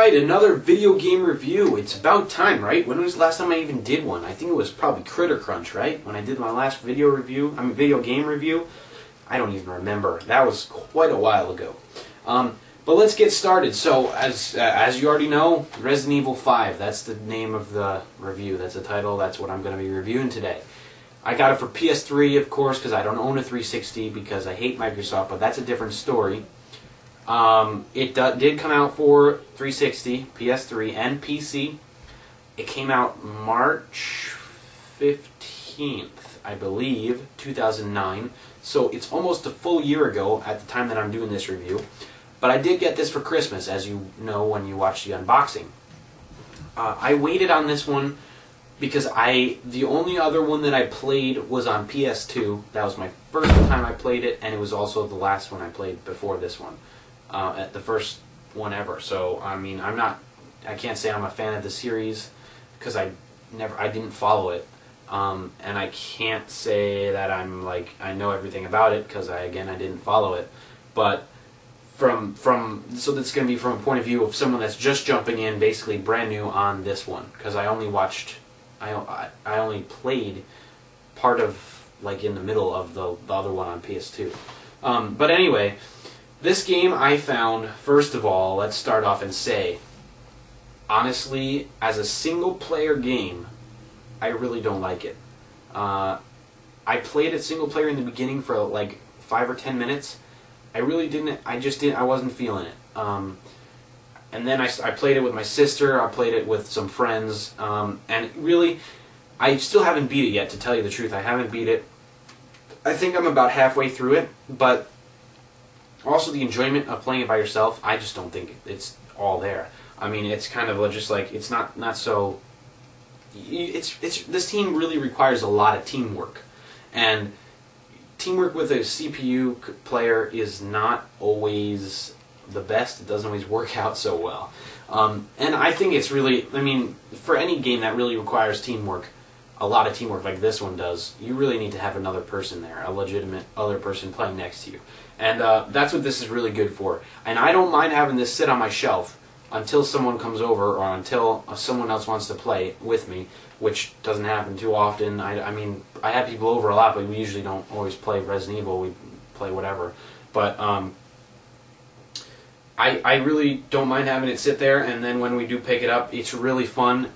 Alright, another video game review. It's about time, right? When was the last time I even did one? I think it was probably Critter Crunch, right? When I did my last video game review. I don't even remember. That was quite a while ago. But let's get started. So, as you already know, Resident Evil 5, that's the name of the review. That's the title. That's what I'm going to be reviewing today. I got it for PS3, of course, because I don't own a 360 because I hate Microsoft, but that's a different story. It did come out for 360, PS3, and PC. It came out March 15th, I believe, 2009. So it's almost a full year ago at the time that I'm doing this review. But I did get this for Christmas, as you know when you watch the unboxing. I waited on this one because the only other one that I played was on PS2. That was my first time I played it, and it was also the last one I played before this one. At the first one ever. So I mean, I can't say I'm a fan of the series because I didn't follow it, and I can't say that I know everything about it because I didn't follow it. But so that's going to be from a point of view of someone that's just jumping in, basically brand new on this one, because I only played part of in the middle of the other one on PS2. But anyway. This game I found, first of all, let's start off and say, honestly, as a single-player game, I really don't like it. I played it single-player in the beginning for like 5 or 10 minutes. I wasn't feeling it. And then I played it with my sister, I played it with some friends, and really, I still haven't beat it yet, to tell you the truth. I haven't beat it. I think I'm about halfway through it, but also, the enjoyment of playing it by yourself, I just don't think it's all there. I mean, it's kind of just like, it's not so... This team really requires a lot of teamwork. And teamwork with a CPU player is not always the best. It doesn't always work out so well. And I think it's really, I mean, for any game that really requires teamwork, a lot of teamwork like this one does, you really need to have another person there, a legitimate other person playing next to you. And that's what this is really good for. And I don't mind having this sit on my shelf until someone comes over or until someone else wants to play with me, which doesn't happen too often. I mean, I have people over a lot, but we usually don't always play Resident Evil. We play whatever. But I really don't mind having it sit there, and then when we do pick it up, it's really fun.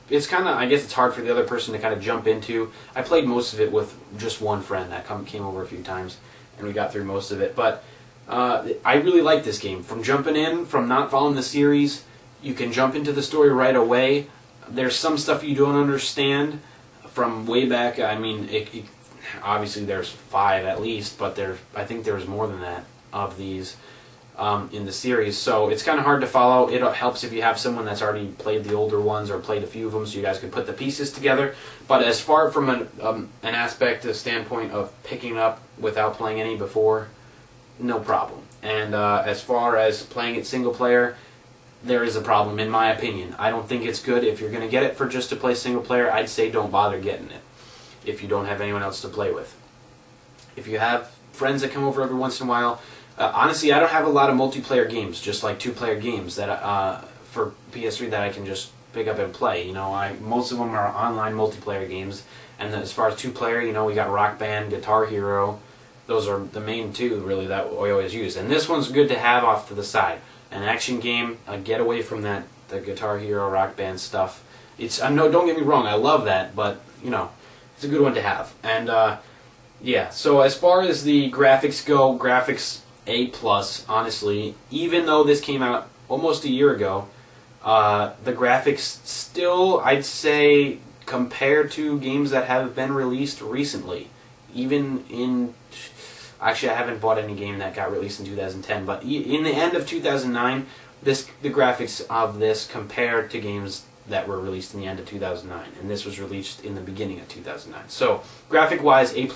It's kind of, I guess it's hard for the other person to kind of jump into. I played most of it with just one friend that came over a few times, and we got through most of it. But I really like this game. From jumping in, from not following the series, you can jump into the story right away. There's some stuff you don't understand from way back. I mean, obviously there's 5 at least, but I think there's more than that of these in the series, so it's kind of hard to follow. It helps if you have someone that's already played the older ones or played a few of them, so you guys can put the pieces together. But as far from a standpoint of picking up without playing any before, no problem. And as far as playing it single player, there is a problem in my opinion. I don't think it's good. If you're going to get it for just to play single player, I'd say don't bother getting it if you don't have anyone else to play with. If you have friends that come over every once in a while, honestly, I don't have a lot of multiplayer games, just like 2-player games that for PS3 that I can just pick up and play. You know, most of them are online multiplayer games, and as far as 2-player, you know, we got Rock Band, Guitar Hero. Those are the main 2 really that we always use. And this one's good to have off to the side. An action game, get away from the Guitar Hero, Rock Band stuff. No, don't get me wrong, I love that, but you know, it's a good one to have. And yeah, so as far as the graphics go, graphics A+, honestly. Even though this came out almost a year ago, the graphics still, I'd say, compared to games that have been released recently, actually I haven't bought any game that got released in 2010, but in the end of 2009, the graphics of this compared to games that were released in the end of 2009, and this was released in the beginning of 2009. So, graphic-wise, A+.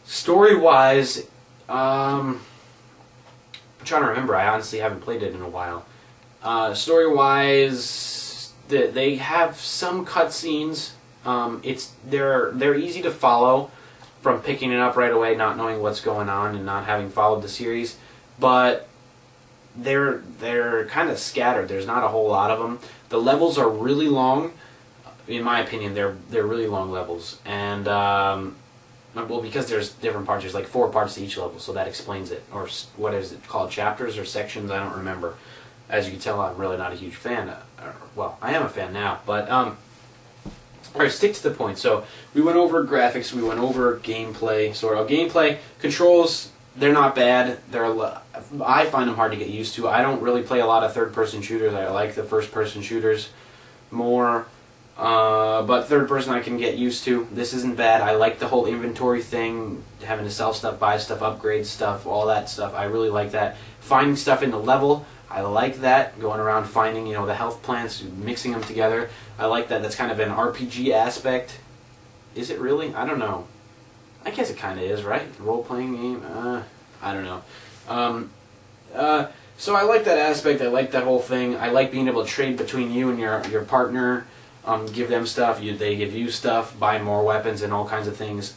Story-wise, I'm trying to remember. I honestly haven't played it in a while. Story-wise, they have some cutscenes. They're easy to follow from picking it up right away, not knowing what's going on and not having followed the series. But they're kind of scattered. There's not a whole lot of them. The levels are really long. In my opinion, they're really long levels, and well, because there's different parts. There's like 4 parts to each level, so that explains it. Or what is it called? Chapters or sections? I don't remember. As you can tell, I'm really not a huge fan. Well, I am a fan now, but all right, stick to the point. So we went over graphics, we went over gameplay. So our gameplay controls, they're not bad. I find them hard to get used to. I don't really play a lot of third-person shooters. I like the first-person shooters more. But third person I can get used to. This isn't bad. I like the whole inventory thing, having to sell stuff, buy stuff, upgrade stuff, all that stuff. I really like that. Finding stuff in the level, I like that. Going around finding, the health plants, mixing them together. I like that. That's kind of an RPG aspect. Is it really? I don't know. I guess it kind of is, right? Role-playing game? I don't know. So I like that aspect. I like that whole thing. I like being able to trade between you and your partner. Give them stuff, they give you stuff, buy more weapons and all kinds of things.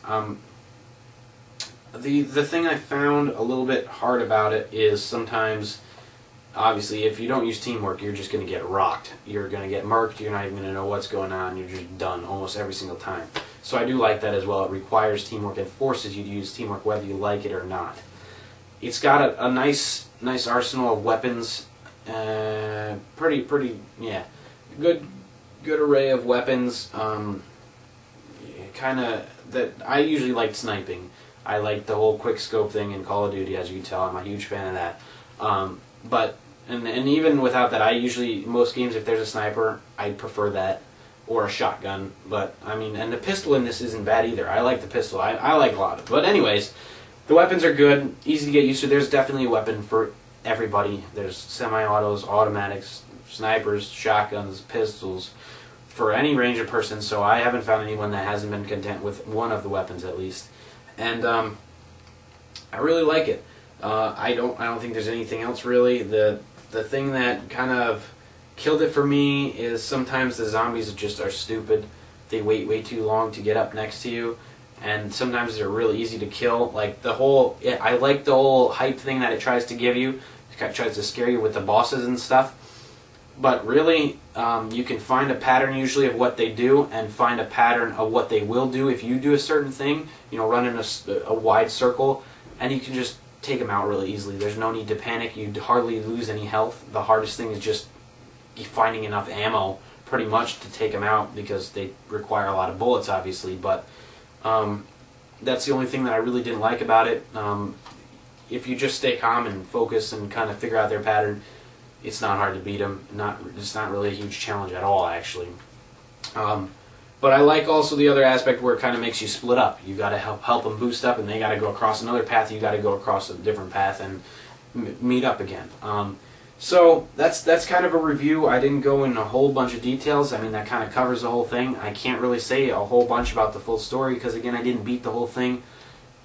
The thing I found a little bit hard about it is sometimes, obviously, if you don't use teamwork, you're just going to get rocked. You're going to get murked, you're not even going to know what's going on, you're just done almost every single time. So I do like that as well. It requires teamwork and forces you to use teamwork whether you like it or not. It's got a nice arsenal of weapons, pretty, yeah, good array of weapons. Kind of that I usually like sniping. I like the whole quick scope thing in Call of Duty, as you can tell. I'm a huge fan of that. But even without that, I usually, most games, if there's a sniper, I prefer that or a shotgun. But I mean, and the pistol in this isn't bad either. I like the pistol. I like a lot of it. But anyways, the weapons are good, easy to get used to. There's definitely a weapon for everybody. There's semi-autos, automatics, snipers, shotguns, pistols, for any range of person, so I haven't found anyone that hasn't been content with one of the weapons at least. And I really like it. I don't think there's anything else really. The thing that kind of killed it for me is sometimes the zombies just are stupid. They wait way too long to get up next to you, and sometimes they're really easy to kill. Like I like the whole hype thing that it tries to give you. It tries to scare you with the bosses and stuff. But really, you can find a pattern usually of what they do and find a pattern of what they will do if you do a certain thing, run in a wide circle, and you can just take them out really easily. There's no need to panic. You hardly lose any health. The hardest thing is just finding enough ammo pretty much to take them out because they require a lot of bullets, obviously. But that's the only thing that I really didn't like about it. If you just stay calm and focus and kind of figure out their pattern, it's not hard to beat them. It's not really a huge challenge at all, actually. But I like also the other aspect where it kind of makes you split up. You got to help them boost up, and they got to go across another path. You got to go across a different path and meet up again. So that's kind of a review. I didn't go in a whole bunch of details. I mean, that kind of covers the whole thing. I can't really say a whole bunch about the full story because, again, I didn't beat the whole thing.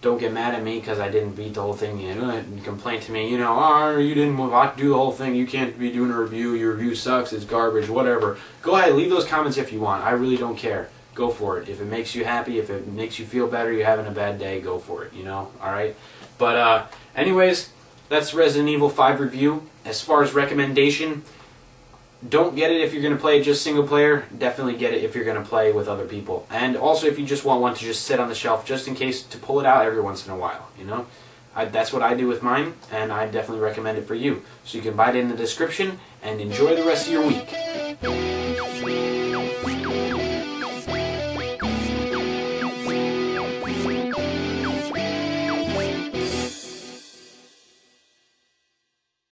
Don't get mad at me because I didn't beat the whole thing, and complain to me, oh, you didn't do the whole thing, you can't be doing a review, your review sucks, it's garbage, whatever. Go ahead, leave those comments if you want. I really don't care. Go for it. If it makes you happy, if it makes you feel better, you're having a bad day, go for it, alright? But anyways, that's Resident Evil 5 review. As far as recommendation, don't get it if you're going to play it just single player. Definitely get it if you're going to play with other people. And also if you just want one to just sit on the shelf just in case to pull it out every once in a while, That's what I do with mine, and I definitely recommend it for you. So you can buy it in the description and enjoy the rest of your week.